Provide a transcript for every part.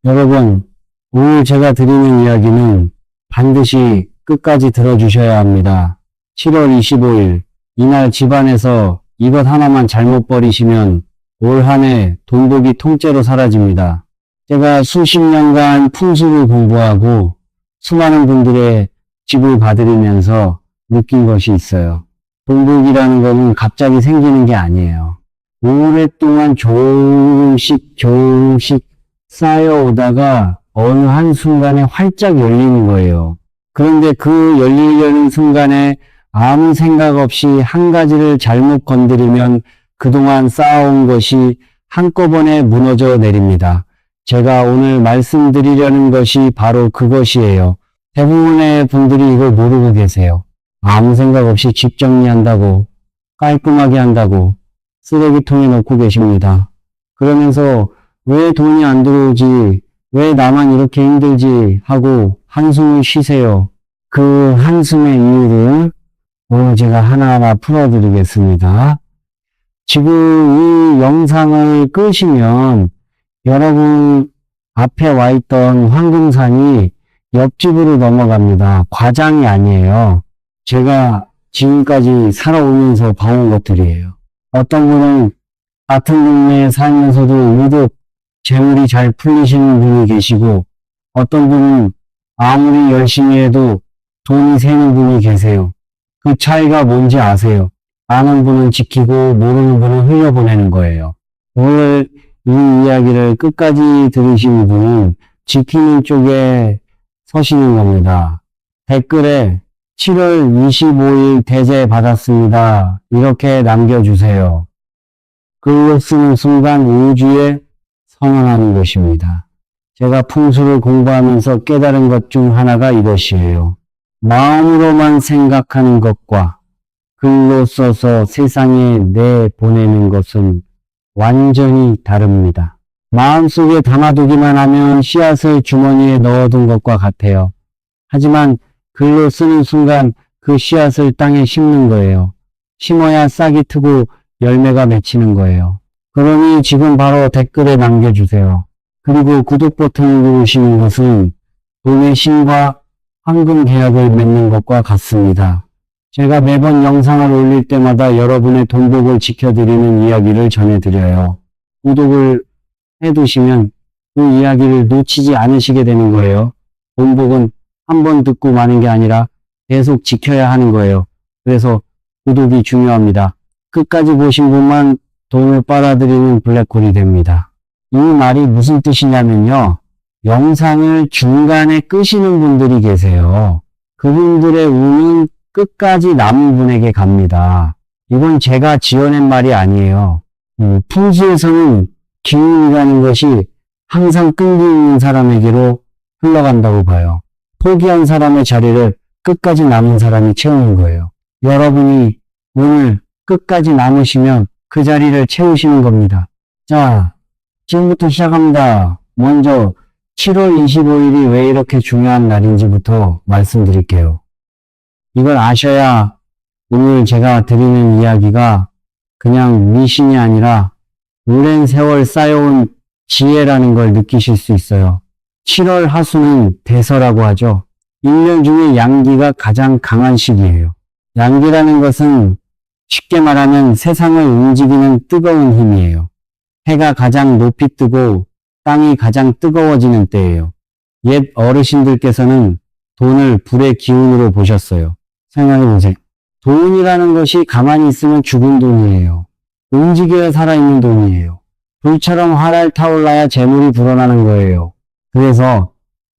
여러분, 오늘 제가 드리는 이야기는 반드시 끝까지 들어주셔야 합니다. 7월 25일, 이날 집안에서 이것 하나만 잘못 버리시면 올 한 해 돈복이 통째로 사라집니다. 제가 수십 년간 풍수를 공부하고 수많은 분들의 집을 봐드리면서 느낀 것이 있어요. 돈복이라는 것은 갑자기 생기는 게 아니에요. 오랫동안 조금씩 쌓여오다가 어느 한순간에 활짝 열리는 거예요. 그런데 그 열리려는 순간에 아무 생각 없이 한 가지를 잘못 건드리면 그동안 쌓아온 것이 한꺼번에 무너져 내립니다. 제가 오늘 말씀드리려는 것이 바로 그것이에요. 대부분의 분들이 이걸 모르고 계세요. 아무 생각 없이 집 정리한다고, 깔끔하게 한다고 쓰레기통에 넣고 계십니다. 그러면서 왜 돈이 안 들어오지, 왜 나만 이렇게 힘들지 하고 한숨을 쉬세요. 그 한숨의 이유를 오늘 제가 하나하나 풀어드리겠습니다. 지금 이 영상을 끄시면 여러분 앞에 와 있던 황금산이 옆집으로 넘어갑니다. 과장이 아니에요. 제가 지금까지 살아오면서 봐온 것들이에요. 어떤 분은 같은 동네에 살면서도 유독 재물이 잘 풀리시는 분이 계시고, 어떤 분은 아무리 열심히 해도 돈이 새는 분이 계세요. 그 차이가 뭔지 아세요? 아는 분은 지키고 모르는 분은 흘려보내는 거예요. 오늘 이 이야기를 끝까지 들으신 분은 지키는 쪽에 서시는 겁니다. 댓글에 7월 25일 대제 받았습니다. 이렇게 남겨주세요. 글로 쓰는 순간 우주에 선언하는 것입니다. 제가 풍수를 공부하면서 깨달은 것 중 하나가 이것이에요. 마음으로만 생각하는 것과 글로 써서 세상에 내보내는 것은 완전히 다릅니다. 마음속에 담아두기만 하면 씨앗을 주머니에 넣어둔 것과 같아요. 하지만 글로 쓰는 순간 그 씨앗을 땅에 심는 거예요. 심어야 싹이 트고 열매가 맺히는 거예요. 그러니 지금 바로 댓글에 남겨주세요. 그리고 구독 버튼을 누르시는 것은 돈의 신과 황금 계약을 맺는 것과 같습니다. 제가 매번 영상을 올릴 때마다 여러분의 돈복을 지켜드리는 이야기를 전해드려요. 구독을 해두시면 그 이야기를 놓치지 않으시게 되는 거예요. 돈복은 한 번 듣고 마는 게 아니라 계속 지켜야 하는 거예요. 그래서 구독이 중요합니다. 끝까지 보신 분만 돈을 빨아들이는 블랙홀이 됩니다. 이 말이 무슨 뜻이냐면요. 영상을 중간에 끄시는 분들이 계세요. 그분들의 운은 끝까지 남은 분에게 갑니다. 이건 제가 지어낸 말이 아니에요. 풍수에서는 기운이라는 것이 항상 끈기 있는 사람에게로 흘러간다고 봐요. 포기한 사람의 자리를 끝까지 남은 사람이 채우는 거예요. 여러분이 오늘 끝까지 남으시면 그 자리를 채우시는 겁니다. 자, 지금부터 시작합니다. 먼저 7월 25일이 왜 이렇게 중요한 날인지부터 말씀드릴게요. 이걸 아셔야 오늘 제가 드리는 이야기가 그냥 미신이 아니라 오랜 세월 쌓여온 지혜라는 걸 느끼실 수 있어요. 7월 하수는 대서라고 하죠. 1년 중에 양기가 가장 강한 시기예요. 양기라는 것은 쉽게 말하면 세상을 움직이는 뜨거운 힘이에요. 해가 가장 높이 뜨고 땅이 가장 뜨거워지는 때예요. 옛 어르신들께서는 돈을 불의 기운으로 보셨어요. 생각해보세요. 돈이라는 것이 가만히 있으면 죽은 돈이에요. 움직여야 살아있는 돈이에요. 불처럼 활활 타올라야 재물이 불어나는 거예요. 그래서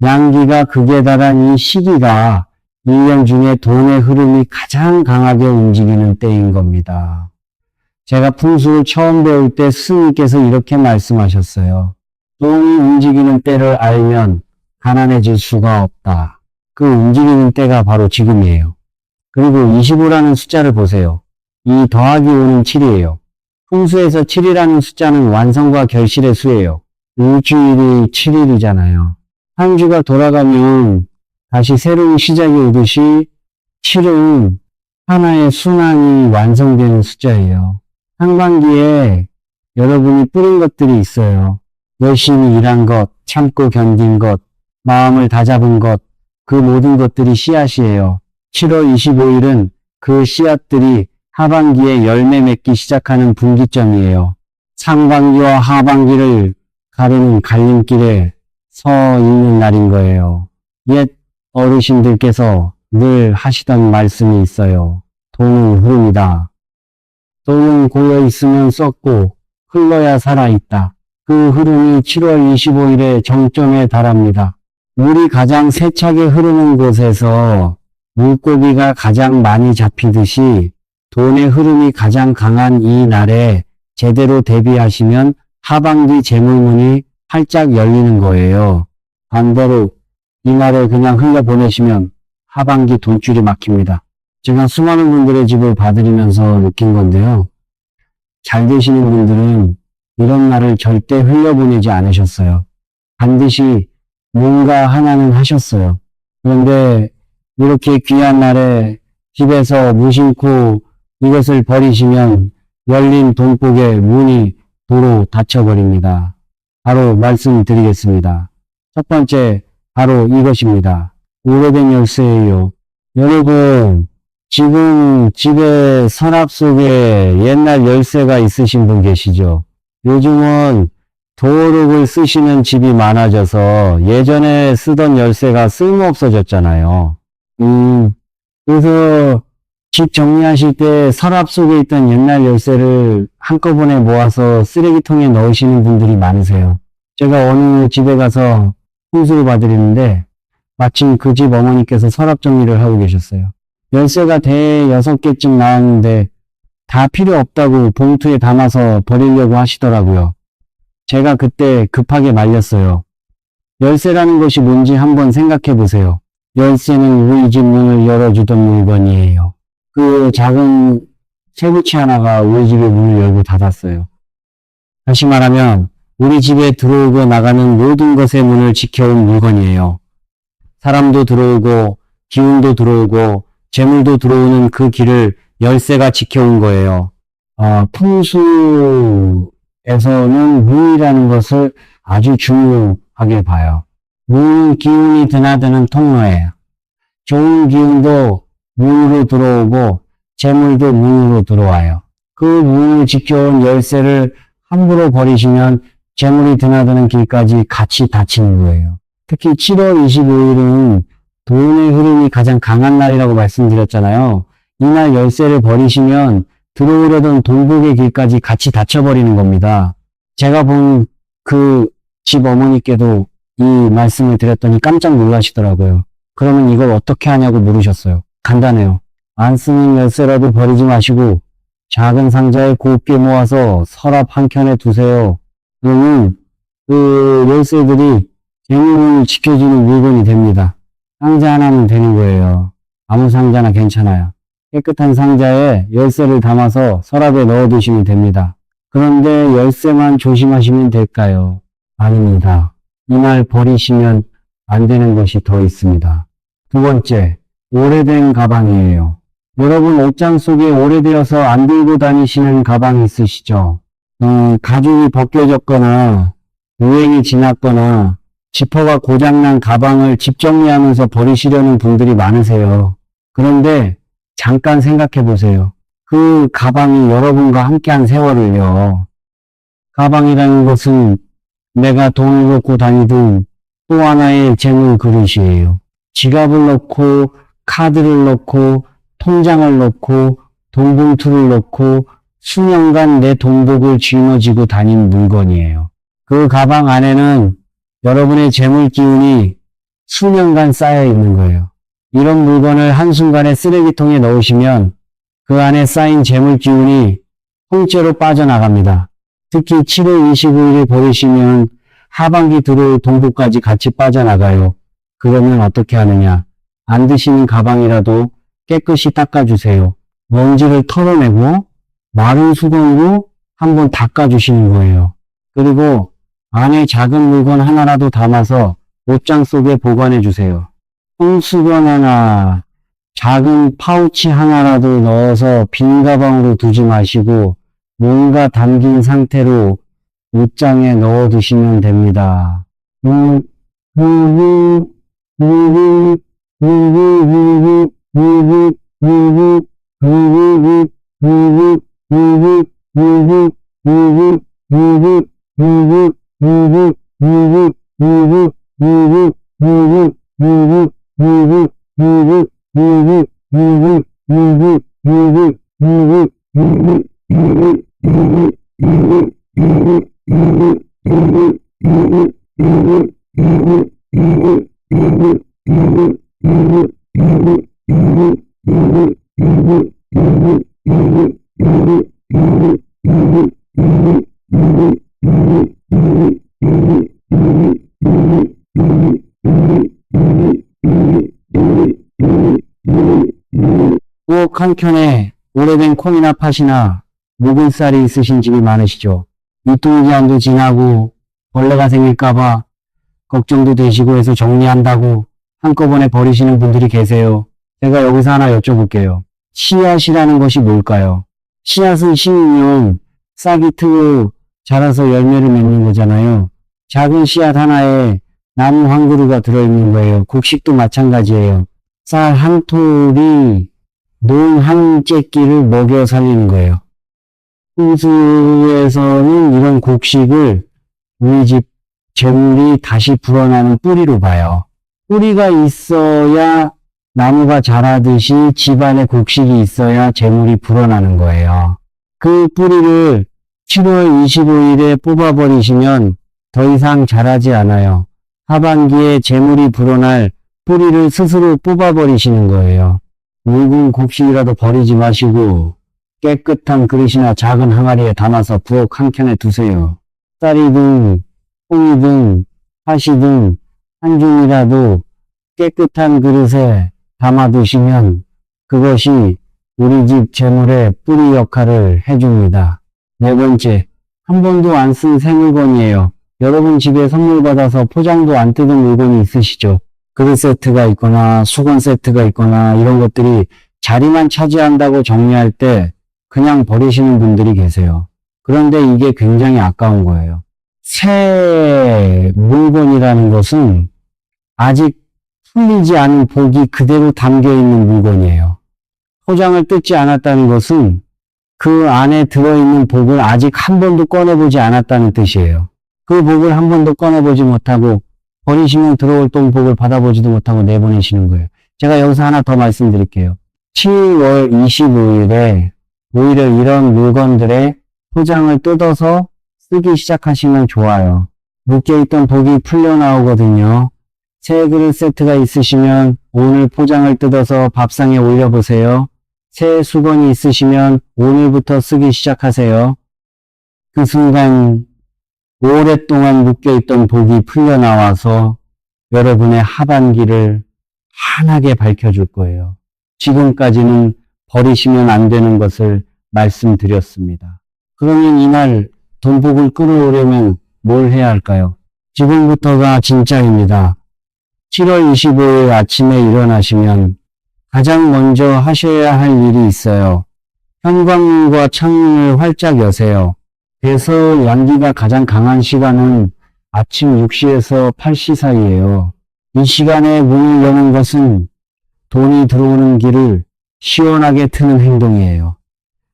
양기가 극에 달한 이 시기가 1년 중에 돈의 흐름이 가장 강하게 움직이는 때인 겁니다. 제가 풍수를 처음 배울 때 스님께서 이렇게 말씀하셨어요. 돈이 움직이는 때를 알면 가난해질 수가 없다. 그 움직이는 때가 바로 지금이에요. 그리고 25라는 숫자를 보세요. 이 더하기 5는 7이에요. 풍수에서 7이라는 숫자는 완성과 결실의 수예요. 일주일이 7일이잖아요. 한 주가 돌아가면 다시 새로운 시작이 오듯이 7은 하나의 순환이 완성되는 숫자예요. 상반기에 여러분이 뿌린 것들이 있어요. 열심히 일한 것, 참고 견딘 것, 마음을 다잡은 것, 그 모든 것들이 씨앗이에요. 7월 25일은 그 씨앗들이 하반기에 열매 맺기 시작하는 분기점이에요. 상반기와 하반기를 가르는 갈림길에 서 있는 날인 거예요. 옛 어르신들께서 늘 하시던 말씀이 있어요. 돈은 흐름이다. 돈은 고여 있으면 썩고 흘러야 살아있다. 그 흐름이 7월 25일에 정점에 달합니다. 물이 가장 세차게 흐르는 곳에서 물고기가 가장 많이 잡히듯이 돈의 흐름이 가장 강한 이 날에 제대로 대비하시면 하반기 재물문이 활짝 열리는 거예요. 반대로 이 날에 그냥 흘려보내시면 하반기 돈줄이 막힙니다. 제가 수많은 분들의 집을 봐드리면서 느낀 건데요. 잘 되시는 분들은 이런 날을 절대 흘려보내지 않으셨어요. 반드시 뭔가 하나는 하셨어요. 그런데 이렇게 귀한 날에 집에서 무심코 이것을 버리시면 열린 돈복의 문이 도로 닫혀버립니다. 바로 말씀드리겠습니다. 첫 번째, 바로 이것입니다. 오래된 열쇠예요. 여러분, 지금 집에 서랍 속에 옛날 열쇠가 있으신 분 계시죠? 요즘은 도어록을 쓰시는 집이 많아져서 예전에 쓰던 열쇠가 쓸모없어졌잖아요. 그래서 집 정리하실 때 서랍 속에 있던 옛날 열쇠를 한꺼번에 모아서 쓰레기통에 넣으시는 분들이 많으세요. 제가 어느 집에 가서 훈수를 봐드리는데 마침 그 집 어머니께서 서랍 정리를 하고 계셨어요. 열쇠가 대여섯 개쯤 나왔는데 다 필요 없다고 봉투에 담아서 버리려고 하시더라고요. 제가 그때 급하게 말렸어요. 열쇠라는 것이 뭔지 한번 생각해 보세요. 열쇠는 우리 집 문을 열어주던 물건이에요. 그 작은 쇠붙이 하나가 우리 집의 문을 열고 닫았어요. 다시 말하면 우리 집에 들어오고 나가는 모든 것의 문을 지켜온 물건이에요. 사람도 들어오고 기운도 들어오고 재물도 들어오는 그 길을 열쇠가 지켜온 거예요. 풍수에서는 문이라는 것을 아주 중요하게 봐요. 문은 기운이 드나드는 통로예요. 좋은 기운도 문으로 들어오고 재물도 문으로 들어와요. 그 문을 지켜온 열쇠를 함부로 버리시면 재물이 드나드는 길까지 같이 닫히는 거예요. 특히 7월 25일은 돈의 흐름이 가장 강한 날이라고 말씀드렸잖아요. 이날 열쇠를 버리시면 들어오려던 돈복의 길까지 같이 닫혀버리는 겁니다. 제가 본 그 집 어머니께도 이 말씀을 드렸더니 깜짝 놀라시더라고요. 그러면 이걸 어떻게 하냐고 물으셨어요. 간단해요. 안 쓰는 열쇠라도 버리지 마시고 작은 상자에 곱게 모아서 서랍 한켠에 두세요. 그러면 그 열쇠들이 재물을 지켜주는 물건이 됩니다. 상자 하나면 되는 거예요. 아무 상자나 괜찮아요. 깨끗한 상자에 열쇠를 담아서 서랍에 넣어두시면 됩니다. 그런데 열쇠만 조심하시면 될까요? 아닙니다. 이날 버리시면 안 되는 것이 더 있습니다. 두 번째, 오래된 가방이에요. 여러분 옷장 속에 오래되어서 안 들고 다니시는 가방 있으시죠? 가죽이 벗겨졌거나 유행이 지났거나 지퍼가 고장난 가방을 집 정리하면서 버리시려는 분들이 많으세요. 그런데 잠깐 생각해 보세요. 그 가방이 여러분과 함께한 세월을요. 가방이라는 것은 내가 돈을 넣고 다니던 또 하나의 재물 그릇이에요. 지갑을 넣고 카드를 넣고 통장을 넣고 돈봉투를 넣고 수년간 내 돈복을 짊어지고 다닌 물건이에요. 그 가방 안에는 여러분의 재물 기운이 수년간 쌓여 있는 거예요. 이런 물건을 한순간에 쓰레기통에 넣으시면 그 안에 쌓인 재물 기운이 통째로 빠져나갑니다. 특히 7월 25일에 버리시면 하반기 들어올 돈복까지 같이 빠져나가요. 그러면 어떻게 하느냐? 안 드시는 가방이라도 깨끗이 닦아주세요. 먼지를 털어내고 마른 수건으로 한번 닦아주시는 거예요. 그리고 안에 작은 물건 하나라도 담아서 옷장 속에 보관해 주세요. 손수건 하나, 작은 파우치 하나라도 넣어서 빈 가방으로 두지 마시고 뭔가 담긴 상태로 옷장에 넣어 두시면 됩니다. 부엌 한켠에 오래된 콩이나 팥이나 묵은 쌀이 있으신 집이 많으시죠. 유통기한도 지나고 벌레가 생길까봐 걱정도 되시고 해서 정리한다고 한꺼번에 버리시는 분들이 계세요. 제가 여기서 하나 여쭤볼게요. 씨앗이라는 것이 뭘까요? 씨앗은 심으면 싹이 트고 자라서 열매를 맺는 거잖아요. 작은 씨앗 하나에 나무 한 그루가 들어있는 거예요. 곡식도 마찬가지예요. 쌀 한 톨이 논 한 째끼를 먹여 살리는 거예요. 풍수에서는 이런 곡식을 우리 집 재물이 다시 불어나는 뿌리로 봐요. 뿌리가 있어야 나무가 자라듯이 집안에 곡식이 있어야 재물이 불어나는 거예요. 그 뿌리를 7월 25일에 뽑아버리시면 더 이상 자라지 않아요. 하반기에 재물이 불어날 뿌리를 스스로 뽑아버리시는 거예요. 묵은 곡식이라도 버리지 마시고 깨끗한 그릇이나 작은 항아리에 담아서 부엌 한켠에 두세요. 쌀이든 콩이든 팥이든 한 줌이라도 깨끗한 그릇에 담아두시면 그것이 우리 집 재물의 뿌리 역할을 해줍니다. 네 번째, 한 번도 안 쓴 새 물건이에요. 여러분 집에 선물 받아서 포장도 안 뜯은 물건이 있으시죠? 그릇 세트가 있거나 수건 세트가 있거나 이런 것들이 자리만 차지한다고 정리할 때 그냥 버리시는 분들이 계세요. 그런데 이게 굉장히 아까운 거예요. 새 물건이라는 것은 아직 풀리지 않은 복이 그대로 담겨 있는 물건이에요. 포장을 뜯지 않았다는 것은 그 안에 들어있는 복을 아직 한 번도 꺼내보지 않았다는 뜻이에요. 그 복을 한 번도 꺼내보지 못하고 버리시면 들어올 돈 복을 받아보지도 못하고 내보내시는 거예요. 제가 여기서 하나 더 말씀드릴게요. 7월 25일에 오히려 이런 물건들의 포장을 뜯어서 쓰기 시작하시면 좋아요. 묶여있던 복이 풀려나오거든요. 새 그릇 세트가 있으시면 오늘 포장을 뜯어서 밥상에 올려보세요. 새 수건이 있으시면 오늘부터 쓰기 시작하세요. 그 순간 오랫동안 묶여있던 복이 풀려나와서 여러분의 하반기를 환하게 밝혀줄 거예요. 지금까지는 버리시면 안 되는 것을 말씀드렸습니다. 그러면 이날 돈복을 끌어오려면 뭘 해야 할까요? 지금부터가 진짜입니다. 7월 25일 아침에 일어나시면 가장 먼저 하셔야 할 일이 있어요. 현관문과 창문을 활짝 여세요. 그래서 양기가 가장 강한 시간은 아침 6시에서 8시 사이예요. 이 시간에 문을 여는 것은 돈이 들어오는 길을 시원하게 트는 행동이에요.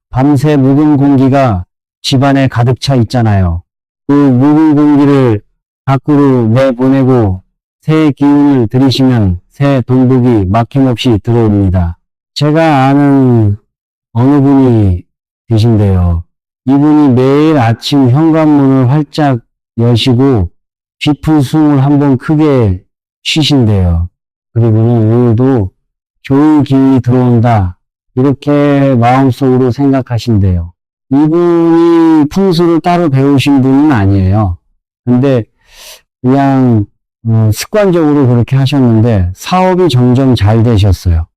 밤새 묵은 공기가 집안에 가득 차 있잖아요. 그 묵은 공기를 밖으로 내보내고 새 기운을 들이시면 새 돈복이 막힘없이 들어옵니다. 제가 아는 어느 분이 계신데요. 이분이 매일 아침 현관문을 활짝 여시고 깊은 숨을 한번 크게 쉬신대요. 그리고는 오늘도 좋은 기운이 들어온다. 이렇게 마음속으로 생각하신대요. 이분이 풍수를 따로 배우신 분은 아니에요. 근데 그냥 습관적으로 그렇게 하셨는데 사업이 점점 잘 되셨어요.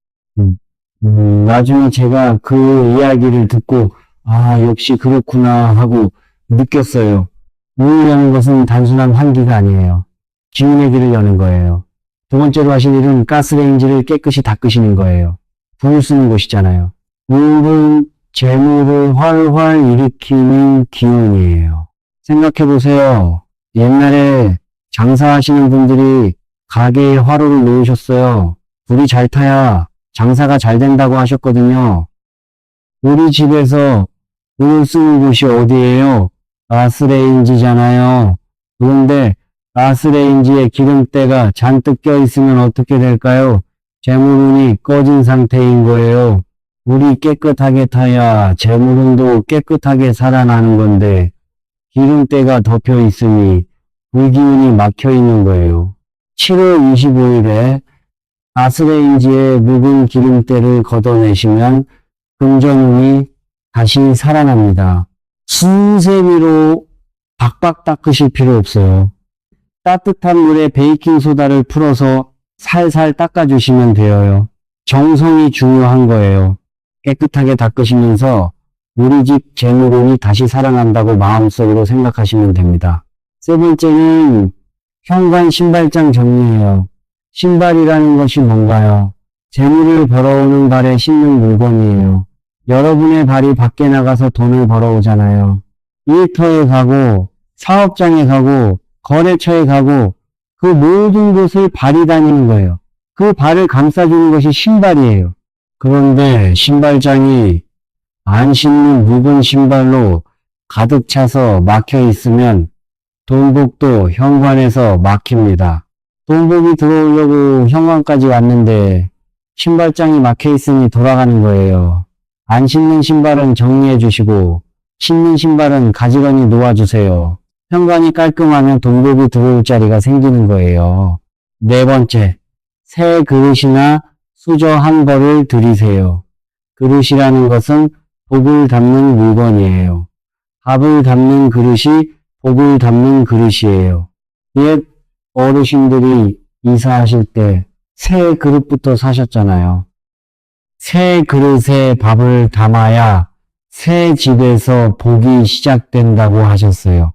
나중에 제가 그 이야기를 듣고 아 역시 그렇구나 하고 느꼈어요. 문을 여는 것은 단순한 환기가 아니에요. 기운의 길을 여는 거예요. 두 번째로 하실 일은 가스레인지를 깨끗이 닦으시는 거예요. 불을 쓰는 곳이잖아요. 물은 재물을 활활 일으키는 기운이에요. 생각해 보세요. 옛날에 장사하시는 분들이 가게에 화로를 놓으셨어요. 불이 잘 타야 장사가 잘 된다고 하셨거든요. 우리 집에서 불을 쓰는 곳이 어디예요? 가스레인지잖아요. 그런데 가스레인지에 기름때가 잔뜩 껴있으면 어떻게 될까요? 재물운이 꺼진 상태인 거예요. 물이 깨끗하게 타야 재물운도 깨끗하게 살아나는 건데 기름때가 덮여 있으니 불기운이 막혀 있는 거예요. 7월 25일에 가스레인지에 묵은 기름때를 걷어내시면 금전운이 다시 살아납니다. 수세미로 박박 닦으실 필요 없어요. 따뜻한 물에 베이킹소다를 풀어서 살살 닦아주시면 돼요. 정성이 중요한 거예요. 깨끗하게 닦으시면서 우리 집 재물운이 다시 살아난다고 마음속으로 생각하시면 됩니다. 세 번째는 현관 신발장 정리예요. 신발이라는 것이 뭔가요? 재물을 벌어오는 발에 신는 물건이에요. 여러분의 발이 밖에 나가서 돈을 벌어오잖아요. 일터에 가고 사업장에 가고 거래처에 가고 그 모든 곳을 발이 다니는 거예요. 그 발을 감싸주는 것이 신발이에요. 그런데 신발장이 안 신는 묵은 신발로 가득 차서 막혀 있으면 돈복도 현관에서 막힙니다. 돈복이 들어오려고 현관까지 왔는데 신발장이 막혀 있으니 돌아가는 거예요. 안 신는 신발은 정리해 주시고 신는 신발은 가지런히 놓아주세요. 현관이 깔끔하면 돈복이 들어올 자리가 생기는 거예요. 네 번째, 새 그릇이나 수저 한 벌을 드리세요. 그릇이라는 것은 복을 담는 물건이에요. 밥을 담는 그릇이 복을 담는 그릇이에요. 옛 어르신들이 이사하실 때 새 그릇부터 사셨잖아요. 새 그릇에 밥을 담아야 새 집에서 복이 시작된다고 하셨어요.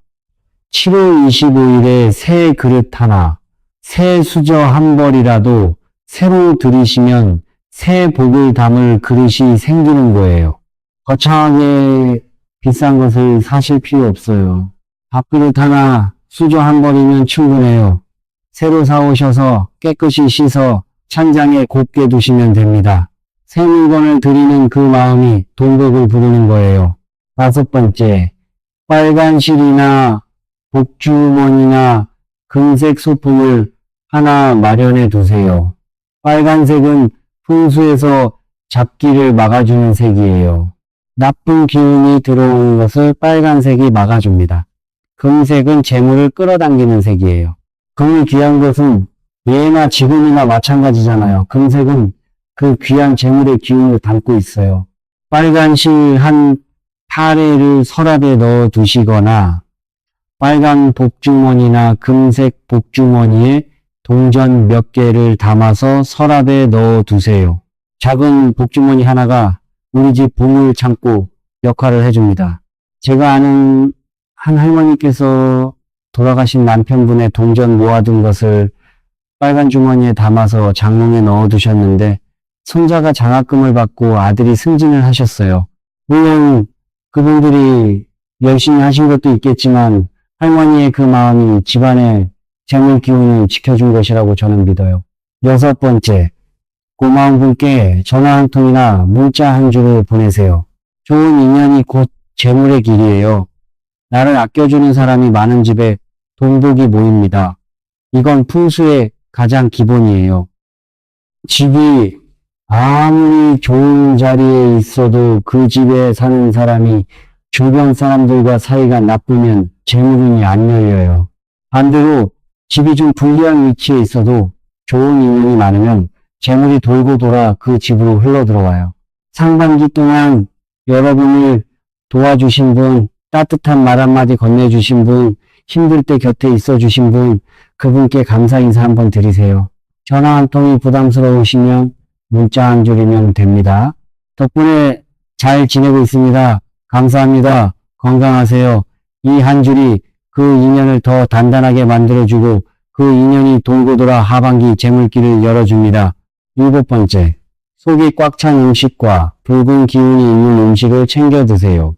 7월 25일에 새 그릇 하나, 새 수저 한 벌이라도 새로 들이시면 새 복을 담을 그릇이 생기는 거예요. 거창하게 비싼 것을 사실 필요 없어요. 밥그릇 하나, 수저 한 벌이면 충분해요. 새로 사오셔서 깨끗이 씻어 찬장에 곱게 두시면 됩니다. 새 물건을 드리는 그 마음이 돈복을 부르는 거예요. 다섯 번째, 빨간 실이나 복주머니나 금색 소품을 하나 마련해 두세요. 빨간색은 풍수에서 잡기를 막아주는 색이에요. 나쁜 기운이 들어오는 것을 빨간색이 막아줍니다. 금색은 재물을 끌어당기는 색이에요. 금이 귀한 것은 예나 지금이나 마찬가지잖아요. 금색은 그 귀한 재물의 기운을 담고 있어요. 빨간 실 한 타래를 서랍에 넣어 두시거나 빨간 복주머니나 금색 복주머니에 동전 몇 개를 담아서 서랍에 넣어 두세요. 작은 복주머니 하나가 우리 집 보물 창고 역할을 해줍니다. 제가 아는 한 할머니께서 돌아가신 남편분의 동전 모아둔 것을 빨간 주머니에 담아서 장롱에 넣어 두셨는데 손자가 장학금을 받고 아들이 승진을 하셨어요. 물론 그분들이 열심히 하신 것도 있겠지만 할머니의 그 마음이 집안의 재물 기운을 지켜준 것이라고 저는 믿어요. 여섯 번째, 고마운 분께 전화 한 통이나 문자 한 줄을 보내세요. 좋은 인연이 곧 재물의 길이에요. 나를 아껴주는 사람이 많은 집에 돈복이 모입니다. 이건 풍수의 가장 기본이에요. 집이 아무리 좋은 자리에 있어도 그 집에 사는 사람이 주변 사람들과 사이가 나쁘면 재물운이 안 열려요. 반대로 집이 좀 불리한 위치에 있어도 좋은 인연이 많으면 재물이 돌고 돌아 그 집으로 흘러들어와요. 상반기 동안 여러분을 도와주신 분, 따뜻한 말 한마디 건네주신 분, 힘들 때 곁에 있어주신 분, 그분께 감사 인사 한번 드리세요. 전화 한 통이 부담스러우시면 문자 한 줄이면 됩니다. 덕분에 잘 지내고 있습니다. 감사합니다. 건강하세요. 이 한 줄이 그 인연을 더 단단하게 만들어주고 그 인연이 돌고 돌아 하반기 재물길을 열어줍니다. 일곱 번째, 속이 꽉 찬 음식과 붉은 기운이 있는 음식을 챙겨 드세요.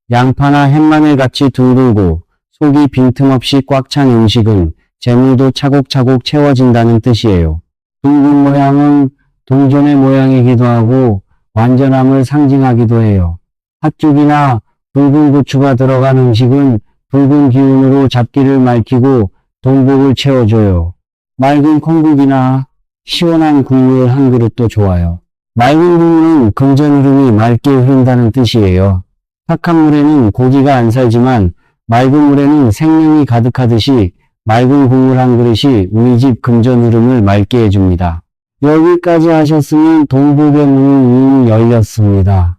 양파나 햇마늘 같이 둥글고 속이 빈틈없이 꽉 찬 음식은 재물도 차곡차곡 채워진다는 뜻이에요. 둥근 모양은 동전의 모양이기도 하고 완전함을 상징하기도 해요. 팥죽이나 붉은 고추가 들어간 음식은 붉은 기운으로 잡기를 맑히고 동복을 채워줘요. 맑은 콩국이나 시원한 국물 한 그릇도 좋아요. 맑은 국물은 금전 흐름이 맑게 흐른다는 뜻이에요. 탁한 물에는 고기가 안 살지만 맑은 물에는 생명이 가득하듯이 맑은 국물 한 그릇이 우리 집 금전 흐름을 맑게 해줍니다. 여기까지 하셨으면 동복의 문이 열렸습니다.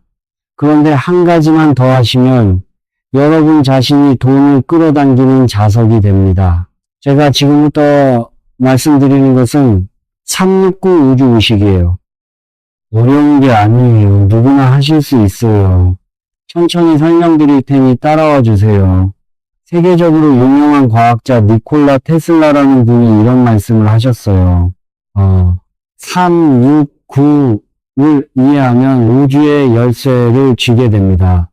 그런데 한 가지만 더 하시면 여러분 자신이 돈을 끌어당기는 자석이 됩니다. 제가 지금부터 말씀드리는 것은 369 우주의식이에요. 어려운 게 아니에요. 누구나 하실 수 있어요. 천천히 설명드릴 테니 따라와 주세요. 세계적으로 유명한 과학자 니콜라 테슬라라는 분이 이런 말씀을 하셨어요. 369를 이해하면 우주의 열쇠를 쥐게 됩니다.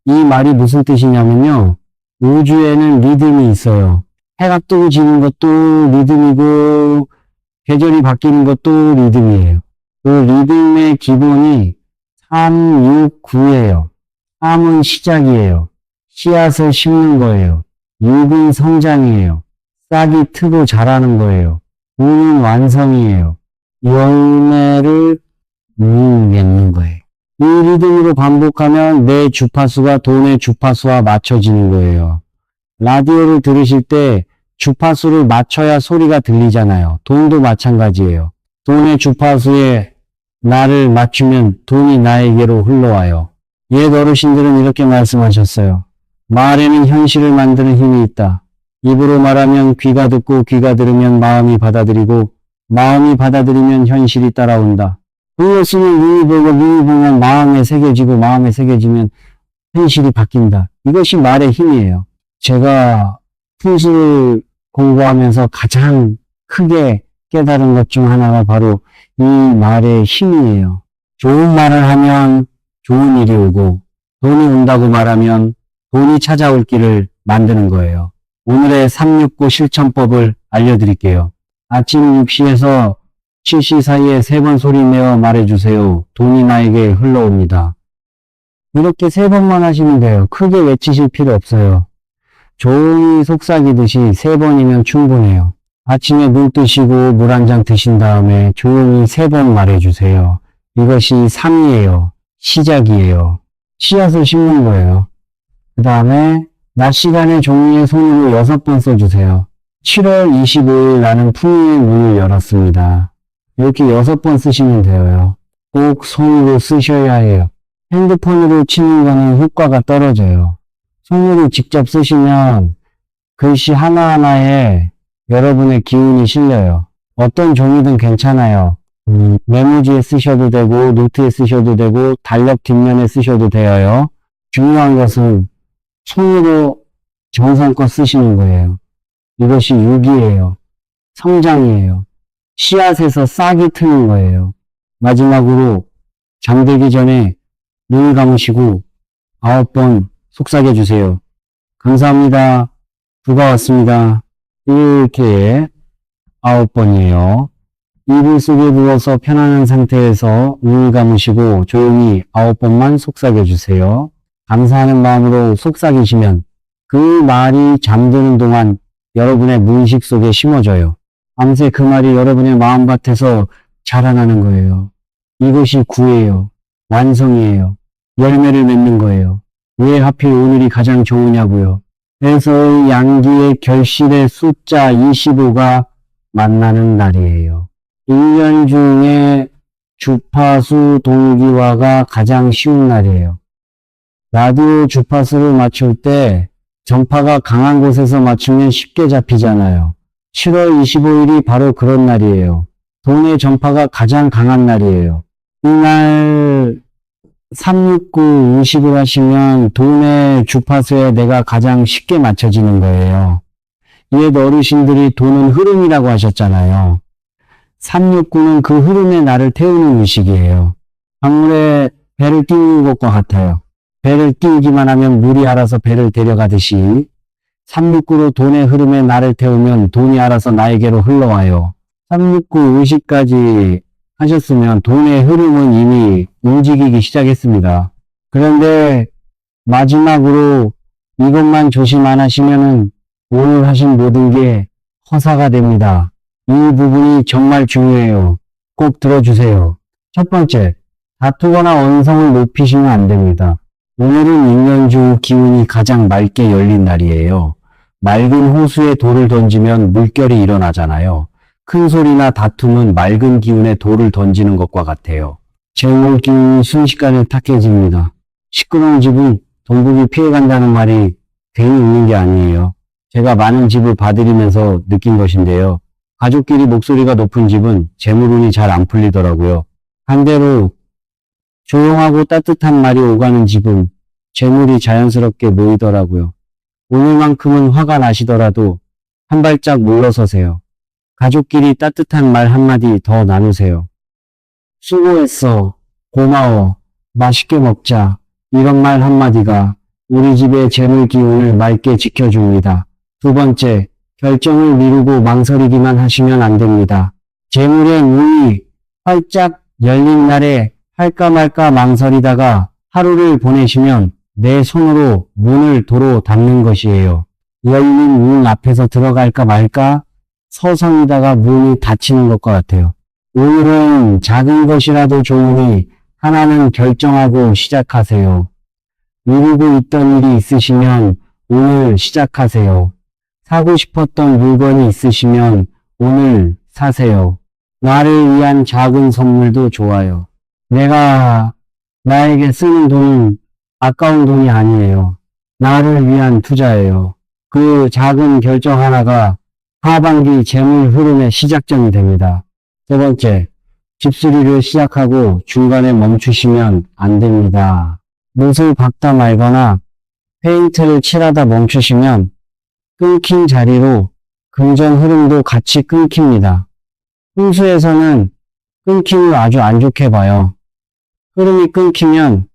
이 말이 무슨 뜻이냐면요. 우주에는 리듬이 있어요. 해가 뜨고 지는 것도 리듬이고 계절이 바뀌는 것도 리듬이에요. 그 리듬의 기본이 369예요. 3은 시작이에요. 씨앗을 심는 거예요. 6은 성장이에요. 싹이 트고 자라는 거예요. 5는 완성이에요. 열매를 맺는 거예요. 이 리듬으로 반복하면 내 주파수가 돈의 주파수와 맞춰지는 거예요. 라디오를 들으실 때 주파수를 맞춰야 소리가 들리잖아요. 돈도 마찬가지예요. 돈의 주파수에 나를 맞추면 돈이 나에게로 흘러와요. 옛 어르신들은 이렇게 말씀하셨어요. 말에는 현실을 만드는 힘이 있다. 입으로 말하면 귀가 듣고 귀가 들으면 마음이 받아들이고 마음이 받아들이면 현실이 따라온다. 눈을 쓰면 눈이 보고 눈이 보면 마음에 새겨지고 마음에 새겨지면 현실이 바뀐다. 이것이 말의 힘이에요. 제가 풍수를 공부하면서 가장 크게 깨달은 것 중 하나가 바로 이 말의 힘이에요. 좋은 말을 하면 좋은 일이 오고 돈이 온다고 말하면 돈이 찾아올 길을 만드는 거예요. 오늘의 369 실천법을 알려드릴게요. 아침 6시에서 7시 사이에 3번 소리내어 말해주세요. 돈이 나에게 흘러옵니다. 이렇게 3번만 하시면 돼요. 크게 외치실 필요 없어요. 종이 속삭이듯이 3번이면 충분해요. 아침에 눈 뜨시고 물 한 잔 드신 다음에 조용히 3번 말해주세요. 이것이 3이에요. 시작이에요. 씨앗을 심는 거예요. 그 다음에 낮 시간에 종이에 손으로 6번 써주세요. 7월 25일 나는 풍요의 문을 열었습니다. 이렇게 6번 쓰시면 돼요. 꼭 손으로 쓰셔야 해요. 핸드폰으로 치는 거는 효과가 떨어져요. 손으로 직접 쓰시면 글씨 하나하나에 여러분의 기운이 실려요. 어떤 종이든 괜찮아요. 메모지에 쓰셔도 되고 노트에 쓰셔도 되고 달력 뒷면에 쓰셔도 돼요. 중요한 것은 손으로 정성껏 쓰시는 거예요. 이것이 유기예요. 성장이에요. 씨앗에서 싹이 트는 거예요. 마지막으로 잠들기 전에 눈을 감으시고 9번 속삭여 주세요. 감사합니다. 부가 왔습니다. 이렇게 9번이에요. 이불 속에 누워서 편안한 상태에서 눈을 감으시고 조용히 9번만 속삭여 주세요. 감사하는 마음으로 속삭이시면 그 말이 잠드는 동안 여러분의 무의식 속에 심어져요. 밤새 그 말이 여러분의 마음밭에서 자라나는 거예요. 이것이 구예요. 완성이에요. 열매를 맺는 거예요. 왜 하필 오늘이 가장 좋으냐고요. 그래서 양기의 결실의 숫자 25가 만나는 날이에요. 1년 중에 주파수 동기화가 가장 쉬운 날이에요. 라디오 주파수를 맞출 때 전파가 강한 곳에서 맞추면 쉽게 잡히잖아요. 7월 25일이 바로 그런 날이에요. 돈의 전파가 가장 강한 날이에요. 이날 369 의식을 하시면 돈의 주파수에 내가 가장 쉽게 맞춰지는 거예요. 옛 어르신들이 돈은 흐름이라고 하셨잖아요. 369는 그 흐름에 나를 태우는 의식이에요. 강물에 배를 띄우는 것과 같아요. 배를 띄우기만 하면 물이 알아서 배를 데려가듯이 369로 돈의 흐름에 나를 태우면 돈이 알아서 나에게로 흘러와요. 369 의식까지 하셨으면 돈의 흐름은 이미 움직이기 시작했습니다. 그런데 마지막으로 이것만 조심 안 하시면은 오늘 하신 모든 게 허사가 됩니다. 이 부분이 정말 중요해요. 꼭 들어주세요. 첫 번째, 다투거나 언성을 높이시면 안 됩니다. 오늘은 인연주 기운이 가장 맑게 열린 날이에요. 맑은 호수에 돌을 던지면 물결이 일어나잖아요. 큰 소리나 다툼은 맑은 기운에 돌을 던지는 것과 같아요. 재물 기운이 순식간에 탁해집니다. 시끄러운 집은 동북이 피해간다는 말이 괜히 있는 게 아니에요. 제가 많은 집을 봐드리면서 느낀 것인데요. 가족끼리 목소리가 높은 집은 재물운이 잘 안 풀리더라고요. 반대로 조용하고 따뜻한 말이 오가는 집은 재물이 자연스럽게 모이더라고요. 오늘만큼은 화가 나시더라도 한 발짝 물러서세요. 가족끼리 따뜻한 말 한마디 더 나누세요. 수고했어. 고마워. 맛있게 먹자. 이런 말 한마디가 우리 집의 재물 기운을 맑게 지켜줍니다. 두 번째, 결정을 미루고 망설이기만 하시면 안 됩니다. 재물의 문이 활짝 열린 날에 할까 말까 망설이다가 하루를 보내시면 내 손으로 문을 도로 닫는 것이에요. 열린 문 앞에서 들어갈까 말까 서성이다가 문이 닫히는 것과 같아요. 오늘은 작은 것이라도 좋으니 하나는 결정하고 시작하세요. 미루고 있던 일이 있으시면 오늘 시작하세요. 사고 싶었던 물건이 있으시면 오늘 사세요. 나를 위한 작은 선물도 좋아요. 내가 나에게 쓰는 돈은 아까운 돈이 아니에요. 나를 위한 투자예요. 그 작은 결정 하나가 하반기 재물 흐름의 시작점이 됩니다. 세 번째, 집수리를 시작하고 중간에 멈추시면 안 됩니다. 못을 박다 말거나 페인트를 칠하다 멈추시면 끊긴 자리로 금전 흐름도 같이 끊깁니다. 풍수에서는 끊김을 아주 안 좋게 봐요. 흐름이 끊기면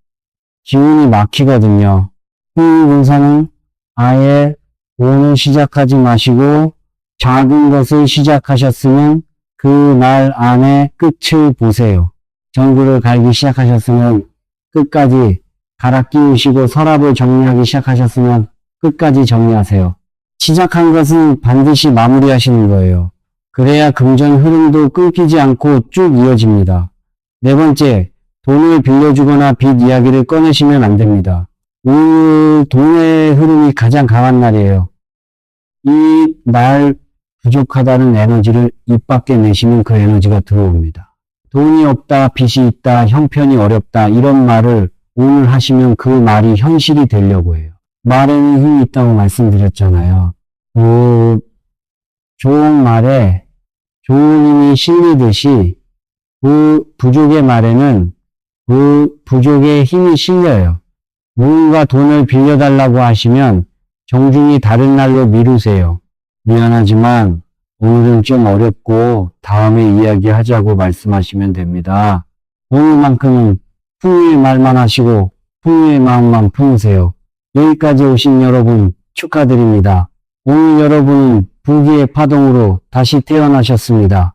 기운이 막히거든요. 흥미분사는 아예 오늘 시작하지 마시고 작은 것을 시작하셨으면 그 날 안에 끝을 보세요. 전구를 갈기 시작하셨으면 끝까지 갈아 끼우시고 서랍을 정리하기 시작하셨으면 끝까지 정리하세요. 시작한 것은 반드시 마무리하시는 거예요. 그래야 금전 흐름도 끊기지 않고 쭉 이어집니다. 네 번째, 돈을 빌려주거나 빚 이야기를 꺼내시면 안 됩니다. 오늘 돈의 흐름이 가장 강한 날이에요. 이 날 부족하다는 에너지를 입 밖에 내시면 그 에너지가 들어옵니다. 돈이 없다, 빚이 있다, 형편이 어렵다 이런 말을 오늘 하시면 그 말이 현실이 되려고 해요. 말에는 힘이 있다고 말씀드렸잖아요. 좋은 말에 좋은 힘이 실리듯이 그 부족의 말에는 그 부족의 힘이 실려요. 누군가 돈을 빌려달라고 하시면 정중히 다른 날로 미루세요. 미안하지만 오늘은 좀 어렵고 다음에 이야기하자고 말씀하시면 됩니다. 오늘만큼은 풍류의 말만 하시고 풍류의 마음만 품으세요. 여기까지 오신 여러분 축하드립니다. 오늘 여러분은 부귀의 파동으로 다시 태어나셨습니다.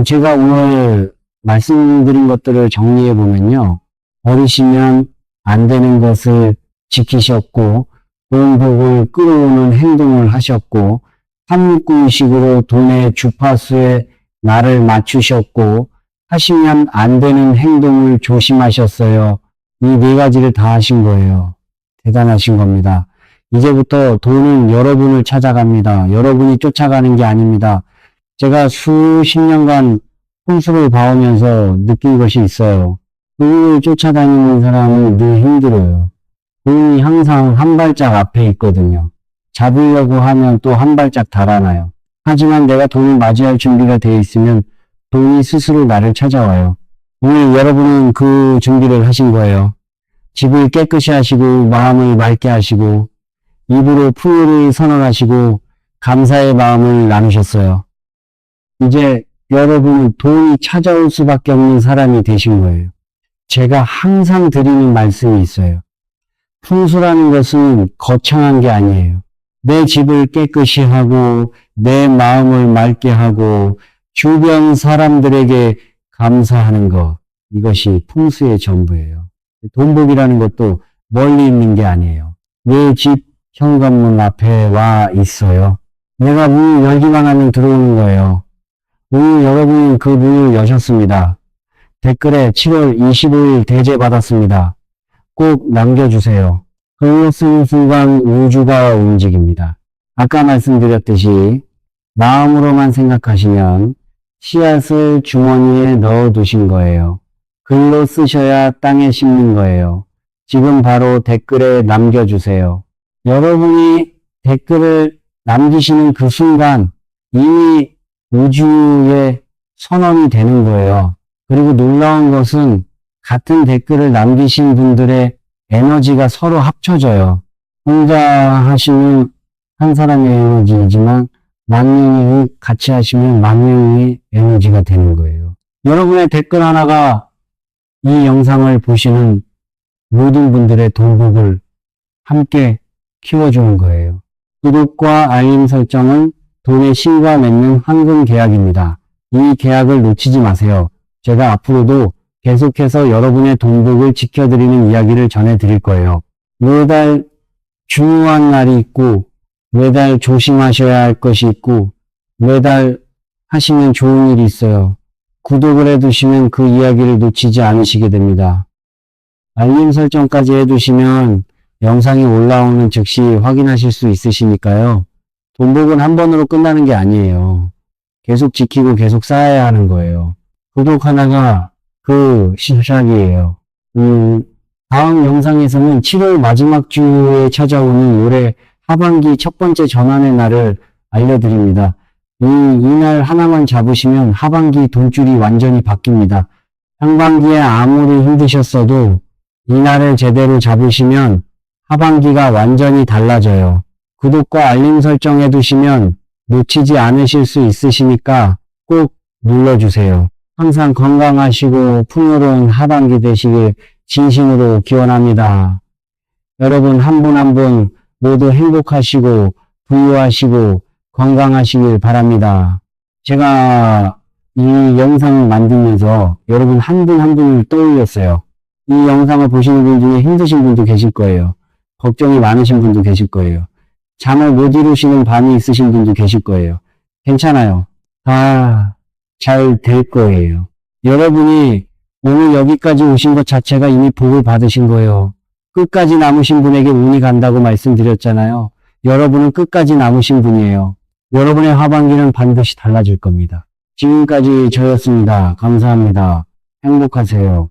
제가 오늘 말씀드린 것들을 정리해 보면요. 버리시면 안 되는 것을 지키셨고 돈 복을 끌어오는 행동을 하셨고 369식으로 돈의 주파수에 나를 맞추셨고 하시면 안 되는 행동을 조심하셨어요. 이 네 가지를 다 하신 거예요. 대단하신 겁니다. 이제부터 돈은 여러분을 찾아갑니다. 여러분이 쫓아가는 게 아닙니다. 제가 수십 년간 풍수를 봐오면서 느낀 것이 있어요. 돈을 쫓아다니는 사람은 늘 힘들어요. 돈이 항상 한 발짝 앞에 있거든요. 잡으려고 하면 또 한 발짝 달아나요. 하지만 내가 돈을 맞이할 준비가 되어 있으면 돈이 스스로 나를 찾아와요. 오늘 여러분은 그 준비를 하신 거예요. 집을 깨끗이 하시고 마음을 맑게 하시고 입으로 풍요를 선언하시고 감사의 마음을 나누셨어요. 이제 여러분은 돈이 찾아올 수밖에 없는 사람이 되신 거예요. 제가 항상 드리는 말씀이 있어요. 풍수라는 것은 거창한 게 아니에요. 내 집을 깨끗이 하고 내 마음을 맑게 하고 주변 사람들에게 감사하는 것. 이것이 풍수의 전부예요. 돈복이라는 것도 멀리 있는 게 아니에요. 내 집 현관문 앞에 와 있어요. 내가 문을 열기만 하면 들어오는 거예요. 오늘 여러분이 그 문을 여셨습니다. 댓글에 7월 25일 대제 받았습니다. 꼭 남겨주세요. 글로 쓰는 순간 우주가 움직입니다. 아까 말씀드렸듯이 마음으로만 생각하시면 씨앗을 주머니에 넣어두신 거예요. 글로 쓰셔야 땅에 심는 거예요. 지금 바로 댓글에 남겨주세요. 여러분이 댓글을 남기시는 그 순간 이미 우주의 선언이 되는 거예요. 그리고 놀라운 것은 같은 댓글을 남기신 분들의 에너지가 서로 합쳐져요. 혼자 하시면 한 사람의 에너지이지만 만명이 같이 하시면 만명의 에너지가 되는 거예요. 여러분의 댓글 하나가 이 영상을 보시는 모든 분들의 돈복을 함께 키워주는 거예요. 구독과 알림 설정은 돈의 신과 맺는 황금 계약입니다. 이 계약을 놓치지 마세요. 제가 앞으로도 계속해서 여러분의 돈복을 지켜드리는 이야기를 전해드릴 거예요. 매달 중요한 날이 있고 매달 조심하셔야 할 것이 있고 매달 하시면 좋은 일이 있어요. 구독을 해두시면 그 이야기를 놓치지 않으시게 됩니다. 알림 설정까지 해두시면 영상이 올라오는 즉시 확인하실 수 있으시니까요. 돈복은 한 번으로 끝나는 게 아니에요. 계속 지키고 계속 쌓아야 하는 거예요. 구독 하나가 그 시작이에요. 다음 영상에서는 7월 마지막 주에 찾아오는 올해 하반기 첫 번째 전환의 날을 알려드립니다. 이날 하나만 잡으시면 하반기 돈줄이 완전히 바뀝니다. 상반기에 아무리 힘드셨어도 이날을 제대로 잡으시면 하반기가 완전히 달라져요. 구독과 알림 설정 해두시면 놓치지 않으실 수 있으시니까 꼭 눌러주세요. 항상 건강하시고 풍요로운 하반기 되시길 진심으로 기원합니다. 여러분 한 분 한 분 모두 행복하시고 부유하시고 건강하시길 바랍니다. 제가 이 영상을 만들면서 여러분 한 분 한 분을 떠올렸어요. 이 영상을 보시는 분 중에 힘드신 분도 계실 거예요. 걱정이 많으신 분도 계실 거예요. 잠을 못 이루시는 밤이 있으신 분도 계실 거예요. 괜찮아요. 다 잘 될 거예요. 여러분이 오늘 여기까지 오신 것 자체가 이미 복을 받으신 거예요. 끝까지 남으신 분에게 운이 간다고 말씀드렸잖아요. 여러분은 끝까지 남으신 분이에요. 여러분의 하반기는 반드시 달라질 겁니다. 지금까지 저였습니다. 감사합니다. 행복하세요.